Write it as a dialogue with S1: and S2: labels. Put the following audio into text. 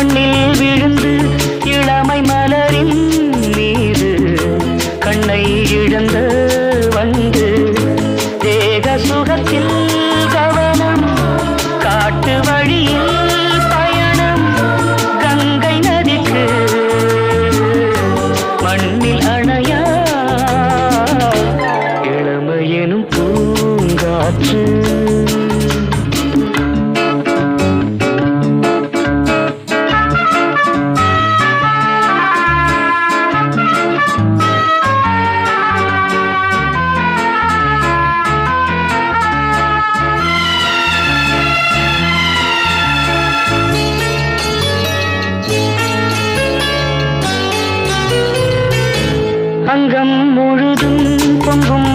S1: மண்ணில் விழுந்து இளமை மலரின் மீது கண்ணை இழந்த வந்து தேக சுகத்தில் கவனம் காட்டு வழியில் பயணம் கங்கை நதிக்கு மண்ணில் அணையா இளமையெனும் பூங்காற்று அங்கம் முழுதும் பொங்கும்